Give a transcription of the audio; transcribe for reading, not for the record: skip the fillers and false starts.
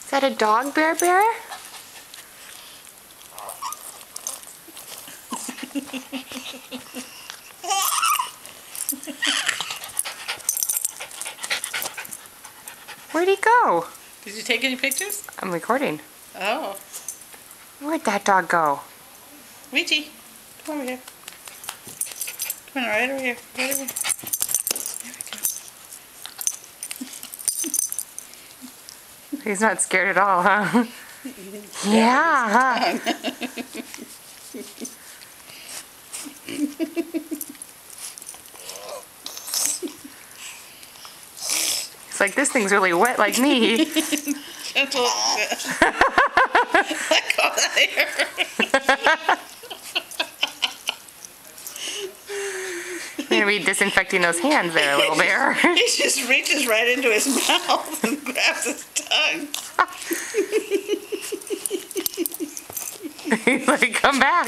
Is that a dog, Bear Bear? Where'd he go? Did you take any pictures? I'm recording. Oh. Where'd that dog go? Weegie, come over here. Come on, right over here. Right over here. He's not scared at all, huh? Yeah, huh? It's like, this thing's really wet like me. Gentle. Let go of that hair. You're gonna be disinfecting those hands there, little bear. He just reaches right into his mouth and grabs his tongue. He's like, come back.